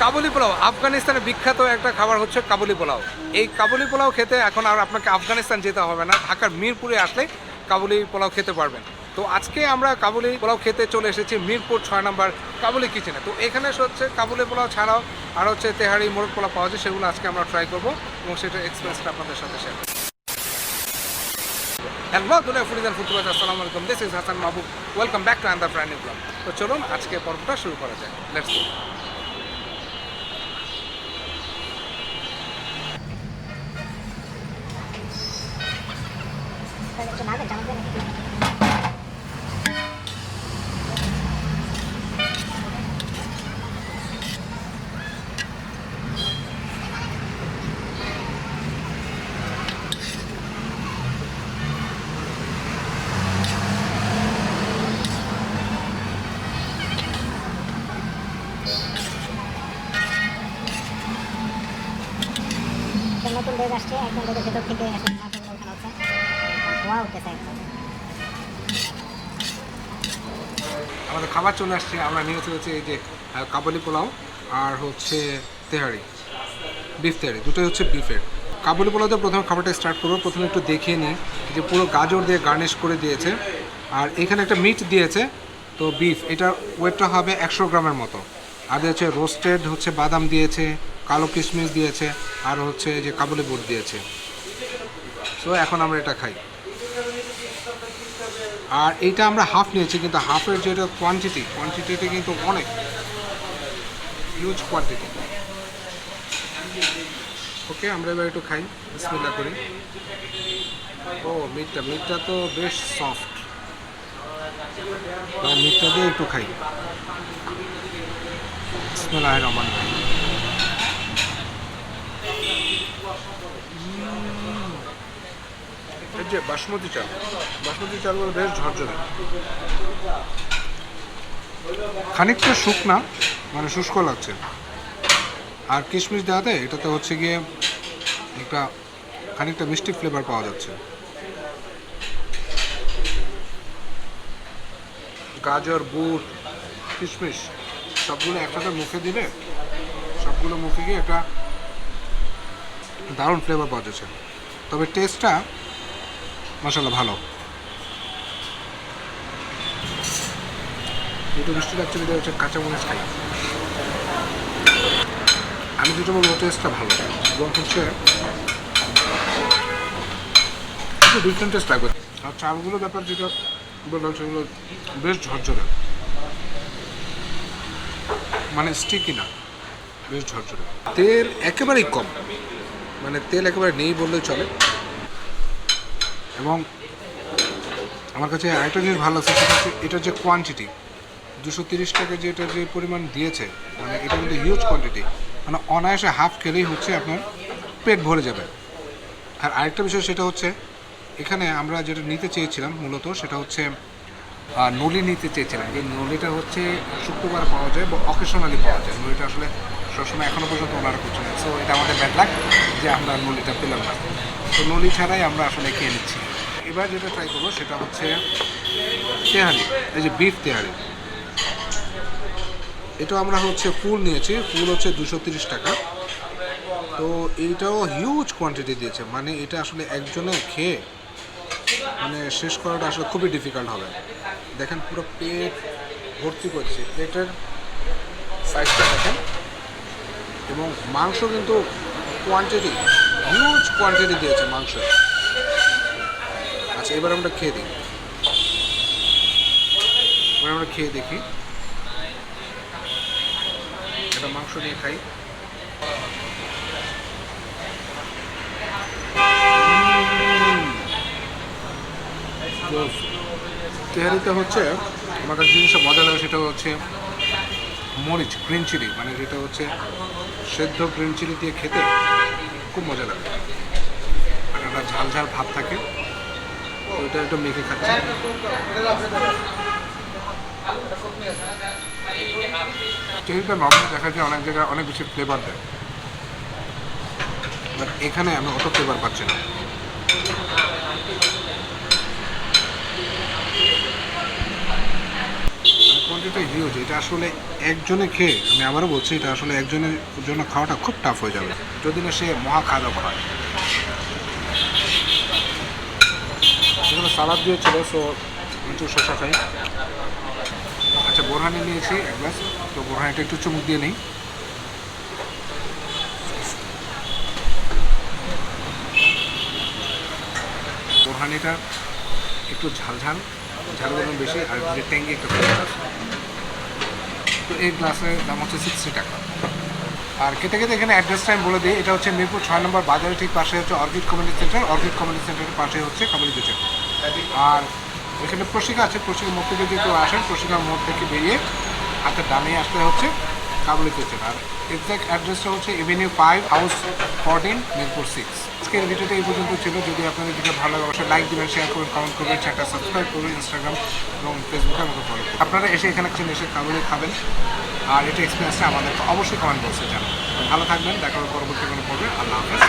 কাবুলি পোলাও আফগানিস্তানের বিখ্যাত একটা খাবার হচ্ছে কাবুলি পোলাও। এই কাবুলি পোলাও খেতে এখন আর আপনাকে আফগানিস্তান যেতে হবে না, ঢাকার মিরপুরে আসলে কাবুলি পোলাও খেতে পারবেন। তো আজকে আমরা কাবুলি পোলাও খেতে চলে এসেছি মিরপুর 6 নম্বর কাবুলি কিচেনে। তো এখানে হচ্ছে কাবুলি পোলাও ছাড়াও আর হচ্ছে তেহারি মোরগ পোলাও পাওয়া যায়, সেগুলো আজকে আমরা ট্রাই করবো এবং সেটার এক্সপিরিয়েন্সটা আপনাদের সাথে শেয়ার করবো। হ্যালো দুনিয়া ফুডিজ অ্যান্ড ফুড লাভার্স, আসসালামু আলাইকুম। This is Hasan Mahbub, welcome back to another brand new blog. তো চলুন আজকে পর্বটা শুরু করা যায়, লেটস গো। নতুন ডেজ আসছে, একদম ডেজের ভেতর থেকে এখন মাছের ওখানে হচ্ছে ধোয়া উঠতেছে একদম। আমাদের খাবার চলে আসছে, আমরা নিয়েছি হচ্ছে এই যে কাবুলি পোলাও আর হচ্ছে তেহারি, বিফ তেহারি, দুটোই হচ্ছে বিফের। কাবুলি পোলাওতে প্রথমে খাবারটা স্টার্ট করবো। প্রথমে একটু দেখিয়ে নিই যে পুরো গাজর দিয়ে গার্নিশ করে দিয়েছে, আর এখানে একটা মিট দিয়েছে। তো বিফ, এটার ওয়েটটা হবে 100 গ্রামের মতো। আর দিয়েছে রোস্টেড হচ্ছে বাদাম দিয়েছে, কালো কিশমিশ দিয়েছে, আর হচ্ছে যে কাবুলি বুট দিয়েছে। সো এখন আমরা এটা খাই। আর এইটা আমরা হাফ নিয়েছি, কিন্তু হাফের যেটা কোয়ান্টিটিটা কিন্তু অনেক হিউজ কোয়ান্টিটি। ওকে, আমরা এবার একটু খাই, বিসমিল্লাহ করি। ও মিটটা তো বেশ সফট, মিটটা দিয়ে একটু খাই। বিসমিল্লাহির রহমানির রহিম। এই যে বাসমতি চালগুলো বেশ ঝরঝরে, খানিকটা শুকনা, মানে শুষ্ক লাগছে। আর কিশমিশ দেওয়াতে এটাতে হচ্ছে গিয়ে একটা খানিকটা মিষ্টি ফ্লেভার পাওয়া যাচ্ছে। গাজর, বুট, কিশমিশ সবগুলো একসাথে মুখে দিলে, সবগুলো মুখে গিয়ে একটা দারুণ ফ্লেভার পাওয়া যাচ্ছে। তবে টেস্টটা মাশাআল্লাহ ভালো। একটু মিষ্টি লাগছে, যেটা হচ্ছে কাঁচামরিচ খাই। আমি যেটা বলবো টেস্টটা ভালো এবং হচ্ছে একটু ডিফারেন্ট টেস্ট লাগবে। আর চালগুলোর ব্যাপার যেটা বললাম সেগুলো বেশ ঝরঝরে, মানে স্টিকি না, বেশ ঝরঝরে। তেল একেবারেই কম, মানে তেল একেবারে নেই বললেই চলে। এবং আমার কাছে আরেকটা জিনিস ভালো লাগছে, সেটা হচ্ছে এটার যে কোয়ান্টিটি, 230 টাকা যে এটা যে পরিমাণ দিয়েছে, মানে এটা কিন্তু হিউজ কোয়ান্টিটি। মানে অনায়াসে হাফ খেলেই হচ্ছে আপনার পেট ভরে যাবে। আর আরেকটা বিষয় সেটা হচ্ছে এখানে আমরা যেটা নিতে চেয়েছিলাম মূলত, সেটা হচ্ছে নলি নিতে চেয়েছিলাম। এই নলিটা হচ্ছে শুক্রবার পাওয়া যায় বা অকেশনালি পাওয়া যায়। নলিটা আসলে সবসময় এখনও পর্যন্ত ওনারা করছে না। সো এটা আমাদের ব্যাড লাক যে আমরা নলিটা পেলাম না। তো নলি ছাড়াই আমরা আসলে খেয়ে নিচ্ছি। এবার যেটা ট্রাই করবো সেটা হচ্ছে তেহারি, এই যে বিফ তেহারি। এটা আমরা হচ্ছে ফুল নিয়েছি, ফুল হচ্ছে 230 টাকা। তো এইটাও হিউজ কোয়ান্টিটি দিয়েছে, মানে এটা আসলে একজনে খেয়ে মানে শেষ করাটা আসলে খুবই ডিফিকাল্ট হবে। দেখেন পুরো পেট ভর্তি করছে, প্লেটের সাইজটা দেখেন। এবং মাংস কিন্তু কোয়ান্টিটি, হিউজ কোয়ান্টিটি দিয়েছে মাংস। আচ্ছা, এবার আমরা খেয়ে দিই, দেখি। এটা মাংস নিয়ে খাই। তেহারিতে হচ্ছে আমার কাছে জিনিসটা মজা লাগে, সেটা হচ্ছে মরিচ, গ্রিন চিলি, মানে যেটা হচ্ছে সেদ্ধ গ্রিন চিলি দিয়ে খেতে খুব মজা লাগে। আর একটা ঝাল ঝাল ভাত থাকে, ওইটা একটু মেখে খাচ্ছি। তেহারিটা নর্মাল দেখা যায় অনেক জায়গায় অনেক বেশি ফ্লেভার দেয়, বাট এখানে আমি অত ফ্লেভার পাচ্ছি না। Quantity huge. এটা আসলে একজনে খেয়ে, আমি আবারও বলছি, এটা আসলে একজনের জন্য খাওয়াটা খুব টাফ হয়ে যাবে যদি না সে মহা খাদক হয়। এগুলো সালাদ দিয়েছিল, সো একটু শসা খাই। আচ্ছা, বোরহানি নিয়েছি এক গ্লাস, তো বোরহানিটা একটু চুমুক দিয়ে নিই। বোরহানিটা একটু ঝাল ঝাল ঝাল বেশি, আর যে ট্যাঙ্গি একটা ফ্লেভার আছে। তো এই গ্লাসের দাম হচ্ছে 60 টাকা। আর খেতে খেতে এখানে অ্যাড্রেসটা আমি বলে দিই, এটা হচ্ছে মিরপুর 6 নম্বর বাজারের ঠিক পাশে হচ্ছে orchid community centre. Orchid community সেন্টারের পাশে হচ্ছে কাবুলি কিচেন। আর এখানে প্রশিকা আছে, প্রশিকার মোড় থেকে যদি কেউ আসেন, প্রশিকার মোড় থেকে বেরিয়ে হাতের ডানে আসলে হচ্ছে কাবুলি কিচেন। আর এক্সাক্ট অ্যাড্রেসটা হচ্ছে এভিনিউ 5, হাউস 14, মিরপুর 6। আজকের ভিডিওটা এই পর্যন্ত ছিল। যদি আপনাদের ভিডিও ভালো লাগে অবশ্যই লাইক দিবেন, শেয়ার করবেন, কমেন্ট করবেন, চ্যানেলটা সাবস্ক্রাইব করবেন, ইনস্টাগ্রাম এবং ফেসবুকে আমাকে ফলো করবেন। আপনারা এখানে এসে কাবুলি খাবেন, আর এটা এক্সপিরিয়েন্সটা আমাদেরকে অবশ্যই কমেন্ট বক্সে জানাবেন। ভালো থাকবেন, দেখা হবে পরবর্তী কোনো পর্বে। আল্লাহ হাফেজ।